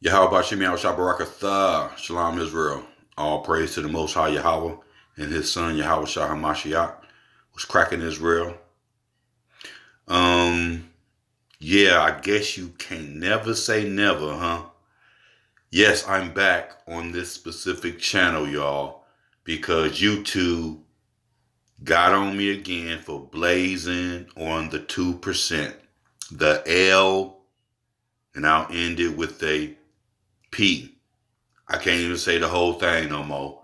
Yahweh Bashim Yahweh Barakatha, Shalom Israel. All praise to the Most High Yahweh and His Son Yahweh Shah HaMashiach was cracking Israel. Yeah, I guess you can never say never, huh? Yes, I'm back on this specific channel, y'all, because YouTube got on me again for blazing on the 2%. The L, and I'll end it with a P. I can't even say the whole thing no more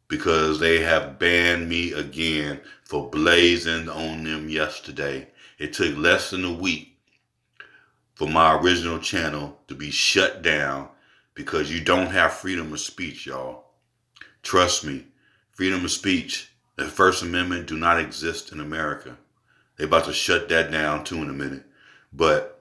because they have banned me again for blazing on them yesterday. It took less than a week for my original channel to be shut down because you don't have freedom of speech, y'all. Trust me, freedom of speech, the First Amendment do not exist in America. They're about to shut that down too in a minute. But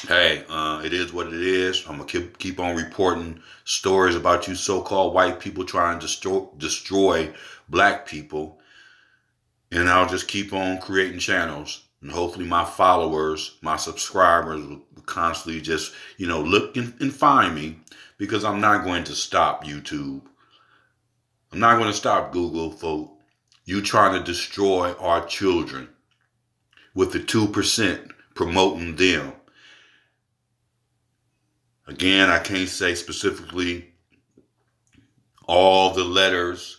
hey, it is what it is. I'm gonna keep on reporting stories about you so-called white people trying to destroy black people, and I'll just keep on creating channels. And hopefully, my followers, my subscribers, will constantly just look and find me because I'm not going to stop YouTube. I'm not going to stop Google for you trying to destroy our children with the 2% promoting them. Again, I can't say specifically all the letters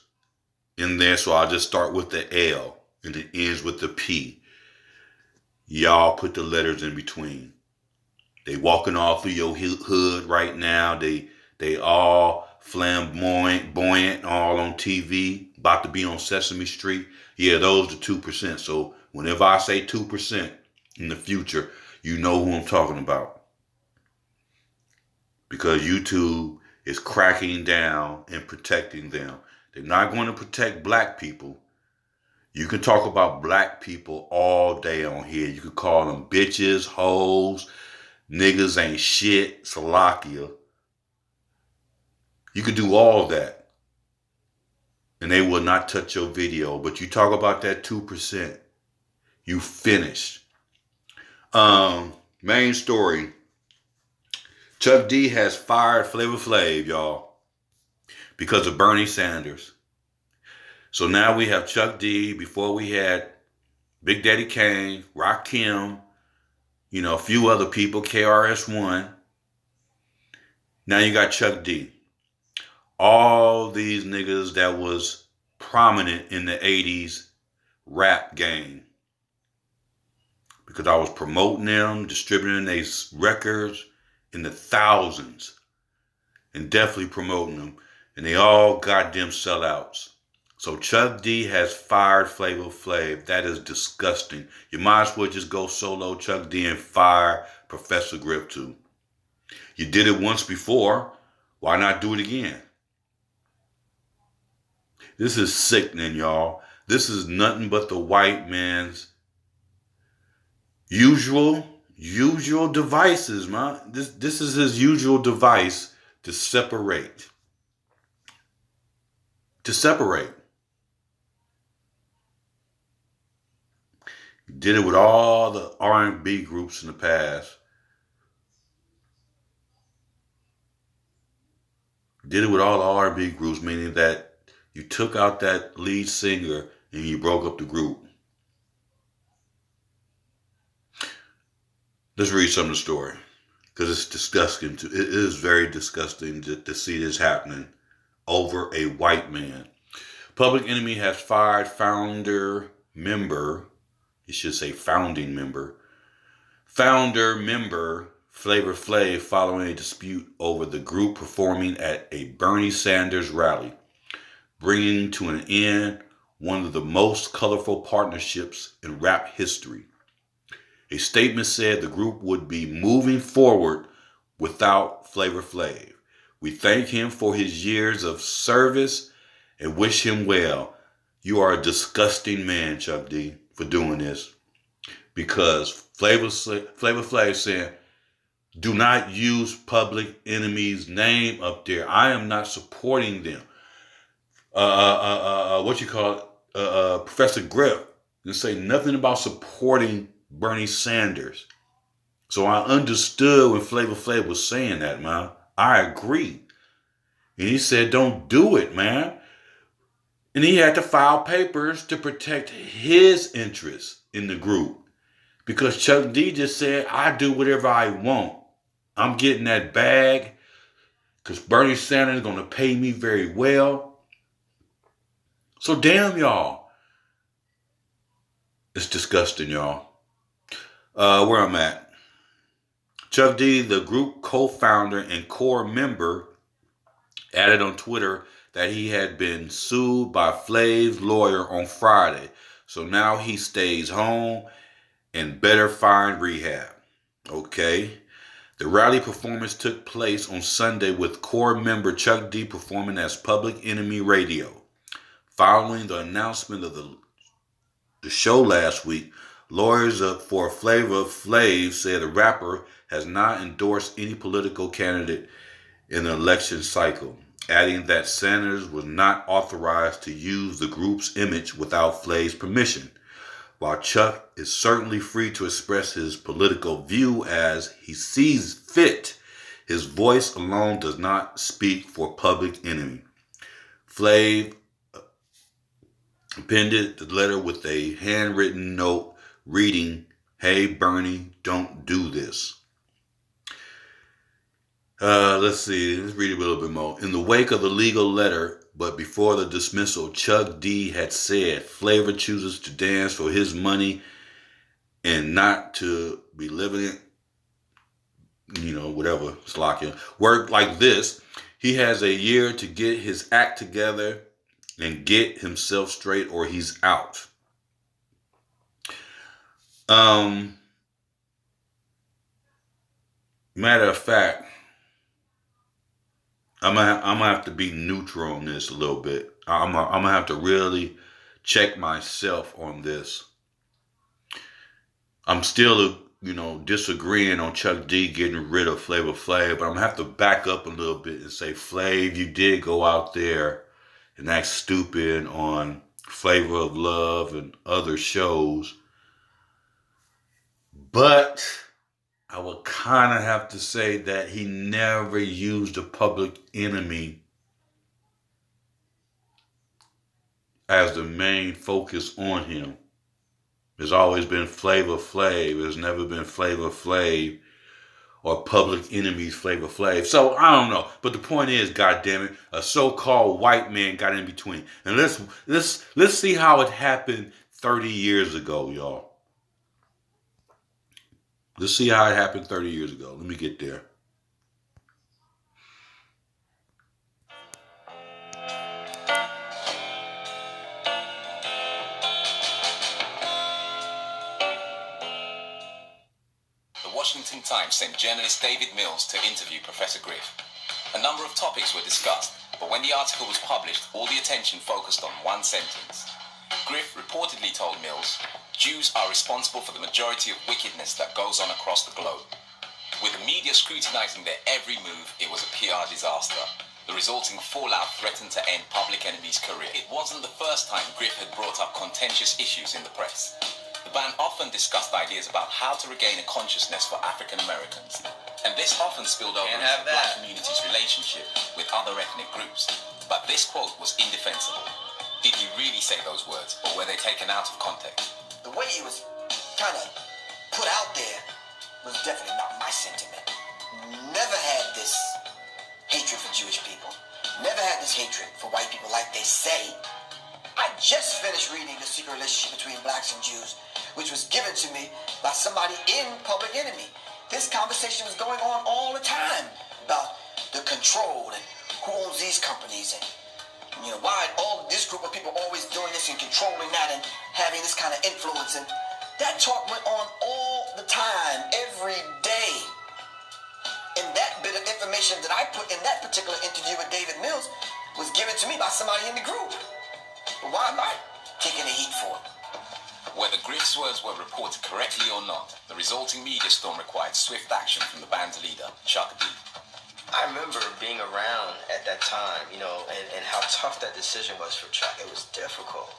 in there, so I'll just start with the L and it ends with the P. Y'all put the letters in between. They walking all through your hood right now. They all flamboyant, buoyant, all on TV, about to be on Sesame Street. Yeah, those are 2%. So whenever I say 2% in the future, you know who I'm talking about. Because YouTube is cracking down and protecting them. They're not going to protect black people. You can talk about black people all day on here. You can call them bitches, hoes, niggas ain't shit, Salakia. You could do all that. And they will not touch your video. But you talk about that 2%, you finished. Main story. Chuck D has fired Flavor Flav, y'all, because of Bernie Sanders. So now we have Chuck D. Before we had Big Daddy Kane, Rakim, a few other people, KRS-One. Now you got Chuck D. All these niggas that was prominent in the 80s rap game. Because I was promoting them, distributing their records in the thousands. And definitely promoting them. And they all goddamn sellouts. So Chuck D has fired Flavor Flav. That is disgusting. You might as well just go solo Chuck D and fire Professor Grip too. You did it once before. Why not do it again? This is sickening, y'all. This is nothing but the white man's usual devices, man. This is his usual device to separate. To separate. He did it with all the R&B groups in the past. Did it with all the R&B groups, meaning that you took out that lead singer and you broke up the group. Let's read some of the story because it's disgusting. It is very disgusting to see this happening over a white man. Public Enemy has fired founder member. It should say founding member. Founder member Flavor Flav following a dispute over the group performing at a Bernie Sanders rally, bringing to an end one of the most colorful partnerships in rap history. A statement said the group would be moving forward without Flavor Flav. We thank him for his years of service and wish him well. You are a disgusting man, Chuck D, for doing this. Because Flavor Flav said, do not use Public Enemy's name up there. I am not supporting them. Professor Griff didn't say nothing about supporting Bernie Sanders. So I understood when Flavor Flav was saying that, man. I agree. And he said, don't do it, man. And he had to file papers to protect his interests in the group. Because Chuck D just said, I do whatever I want. I'm getting that bag because Bernie Sanders is going to pay me very well. So damn y'all. It's disgusting, y'all. Where I'm at. Chuck D, the group co-founder and core member, added on Twitter that he had been sued by Flav's lawyer on Friday. So now he stays home and better find rehab. Okay. The rally performance took place on Sunday with core member Chuck D performing as Public Enemy Radio. Following the announcement of the show last week, lawyers for Flavor Flav said the rapper has not endorsed any political candidate in the election cycle, adding that Sanders was not authorized to use the group's image without Flav's permission. While Chuck is certainly free to express his political view as he sees fit, his voice alone does not speak for Public Enemy. Flav appended the letter with a handwritten note reading, "Hey Bernie, don't do this." Let's read a little bit more. In the wake of the legal letter, but before the dismissal, Chuck D had said Flavor chooses to dance for his money and not to be living it, whatever, slacking. Work like this. He has a year to get his act together and get himself straight or he's out. Matter of fact, I'm gonna have to be neutral on this a little bit. I'm gonna have to really check myself on this. I'm still, disagreeing on Chuck D getting rid of Flavor Flav, but I'm gonna have to back up a little bit and say, Flav, you did go out there and act stupid on Flavor of Love and other shows, but I would kind of have to say that he never used the Public Enemy as the main focus on him. There's always been Flavor Flav. There's never been Flavor Flav or Public Enemy's Flavor Flav. So I don't know. But the point is, goddammit, a so-called white man got in between. And let's see how it happened 30 years ago, y'all. Let's see how it happened 30 years ago. Let me get there. The Washington Times sent journalist David Mills to interview Professor Griff. A number of topics were discussed, but when the article was published, all the attention focused on one sentence. Griff reportedly told Mills, "Jews are responsible for the majority of wickedness that goes on across the globe." With the media scrutinizing their every move, it was a PR disaster. The resulting fallout threatened to end Public Enemy's career. It wasn't the first time Griff had brought up contentious issues in the press. The band often discussed ideas about how to regain a consciousness for African Americans, and this often spilled over into the black community's relationship with other ethnic groups. But this quote was indefensible. Did he really say those words, or were they taken out of context? The way it was kind of put out there was definitely not my sentiment. Never had this hatred for Jewish people. Never had this hatred for white people like they say. I just finished reading The Secret Relationship Between Blacks and Jews, which was given to me by somebody in Public Enemy. This conversation was going on all the time about the control and who owns these companies and why all this group of people always doing this and controlling that and having this kind of influence. And that talk went on all the time, every day. And that bit of information that I put in that particular interview with David Mills was given to me by somebody in the group. But why am I taking the heat for it? Whether Griff's words were reported correctly or not, the resulting media storm required swift action from the band's leader, Chuck D. I remember being around at that time, and how tough that decision was for Chuck. It was difficult.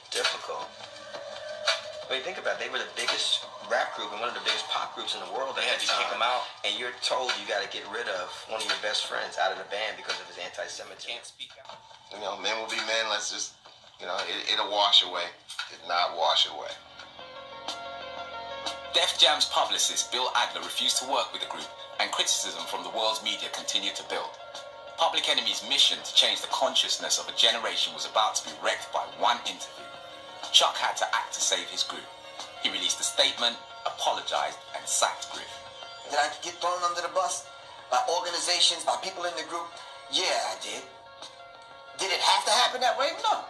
I mean, think about it. They were the biggest rap group and one of the biggest pop groups in the world. They had to kick them out, and you're told you got to get rid of one of your best friends out of the band because of his anti-Semitism. Can't speak out. You know, men will be men. Let's just, you know, it'll wash away. It not wash away. Def Jam's publicist Bill Adler refused to work with the group, and criticism from the world's media continued to build. Public Enemy's mission to change the consciousness of a generation was about to be wrecked by one interview. Chuck had to act to save his group. He released a statement, apologized, and sacked Griff. Did I get thrown under the bus by organizations, by people in the group? Yeah, I did. Did it have to happen that way? No.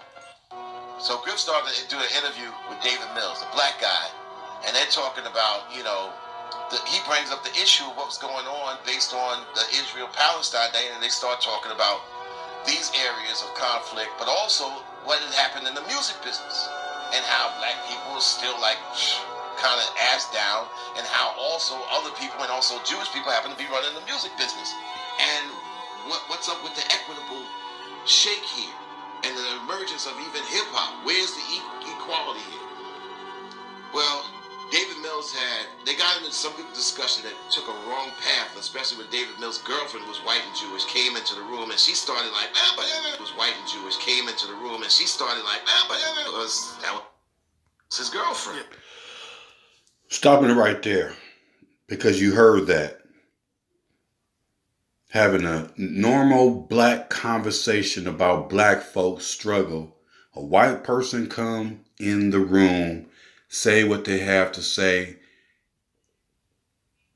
So Griff started to do an interview with David Mills, a black guy, and they're talking about, you know, he brings up the issue of what's going on based on the Israel-Palestine day, and they start talking about these areas of conflict, but also what had happened in the music business and how black people are still like kind of ass down, and how also other people and also Jewish people happen to be running the music business. And what's up with the equitable shake here and the emergence of even hip-hop? Where's the equality here? Well, David Mills they got into some discussion that took a wrong path, especially when David Mills' girlfriend was white and Jewish, came into the room, and she started like, was white and Jewish, came into the room, and she started like, that was his girlfriend. Stopping it right there, because you heard that. Having a normal black conversation about black folks' struggle, a white person come in the room, say what they have to say,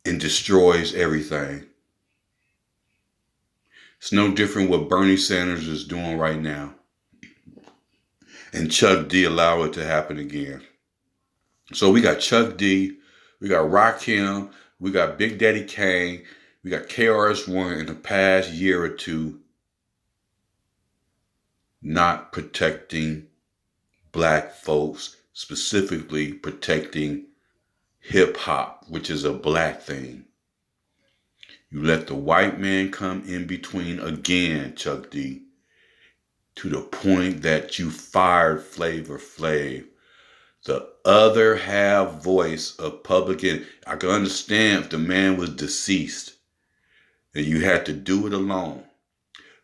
and destroys everything. It's no different what Bernie Sanders is doing right now. And Chuck D allowed it to happen again. So we got Chuck D, we got Rakim, we got Big Daddy Kane, we got KRS-One in the past year or two not protecting black folks, specifically protecting hip-hop, which is a black thing. You let the white man come in between again, Chuck D, to the point that you fired Flavor Flav, the other half voice of public enemy. I can understand if the man was deceased and you had to do it alone,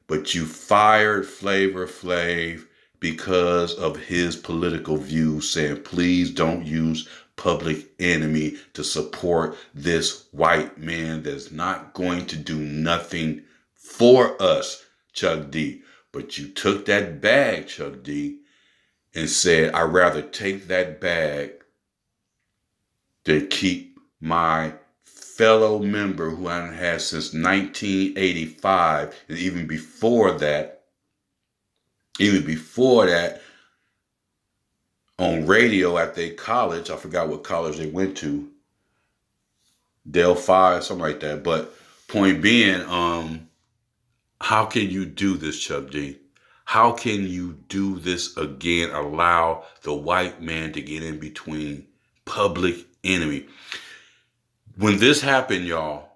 but you fired Flavor Flav because of his political views, saying, please don't use Public Enemy to support this white man that's not going to do nothing for us, Chuck D. But you took that bag, Chuck D, and said, I'd rather take that bag than keep my fellow member who I haven't had since 1985, and even before that, on radio at their college. I forgot what college they went to. Delphi, something like that. But point being, how can you do this, Chuck D? How can you do this again? Allow the white man to get in between Public Enemy. When this happened, y'all,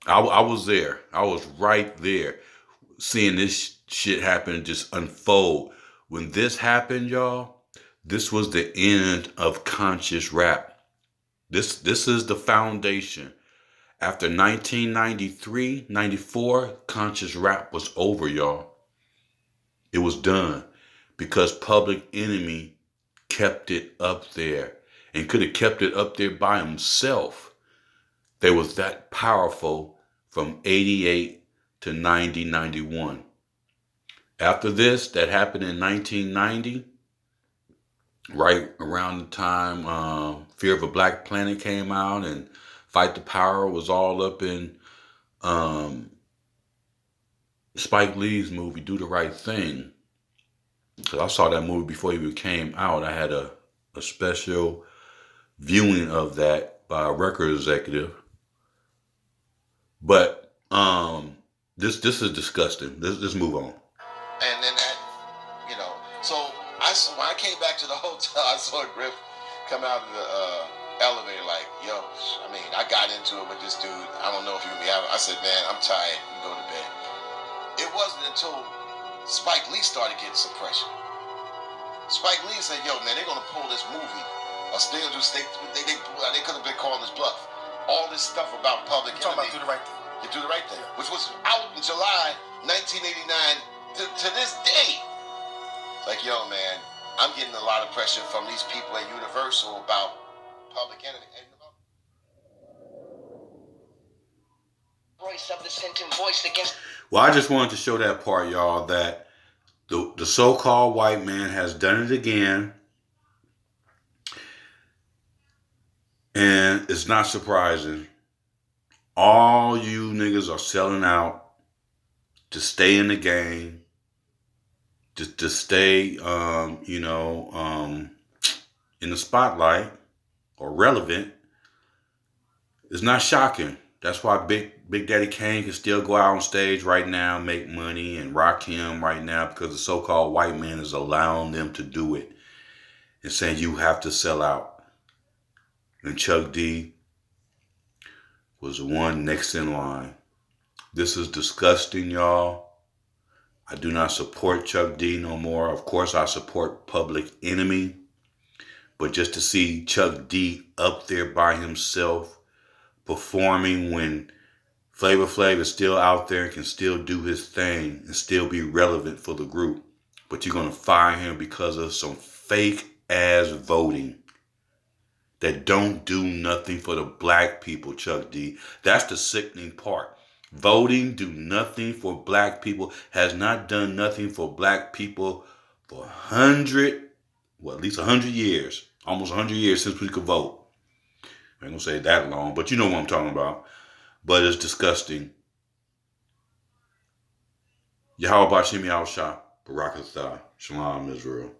I was there. I was right there seeing this shit happen, just unfold. When this happened, y'all, this was the end of conscious rap. This is the foundation. After 1993, 94, conscious rap was over, y'all. It was done because Public Enemy kept it up there and could have kept it up there by himself. They was that powerful from 88 to 90, 91. After this, that happened in 1990, right around the time Fear of a Black Planet came out and Fight the Power was all up in Spike Lee's movie, Do the Right Thing. So I saw that movie before it even came out. I had a special viewing of that by a record executive. But this is disgusting. Let's move on. And then that, you know, so when I came back to the hotel, I saw Griff come out of the elevator like, yo, I mean, I got into it with this dude. I don't know if you can be out. I said, man, I'm tired. You go to bed. It wasn't until Spike Lee started getting suppression. Spike Lee said, yo, man, they're going to pull this movie A still do state. They could have been calling his bluff. All this stuff about public enemy. Talking about do the right thing. You do the right thing, which was out in July 1989 to this day. It's like, yo, man, I'm getting a lot of pressure from these people at Universal about public enemy. Voice of the sentient voice against. Well, I just wanted to show that part, y'all, that the so-called white man has done it again. And it's not surprising. All you niggas are selling out to stay in the game, to stay, in the spotlight or relevant. It's not shocking. That's why Big Daddy Kane can still go out on stage right now, make money, and rock him right now because the so-called white man is allowing them to do it and saying you have to sell out. And Chuck D was the one next in line. This is disgusting, y'all. I do not support Chuck D no more. Of course, I support Public Enemy. But just to see Chuck D up there by himself performing when Flavor Flav is still out there and can still do his thing and still be relevant for the group. But you're going to fire him because of some fake ass voting that don't do nothing for the black people, Chuck D. That's the sickening part. Voting do nothing for black people, has not done nothing for black people for at least 100 years. Almost 100 years since we could vote. I ain't gonna say that long, but you know what I'm talking about. But it's disgusting. Yahweh Bashim Yahushua, Barakatah, Shalom Israel.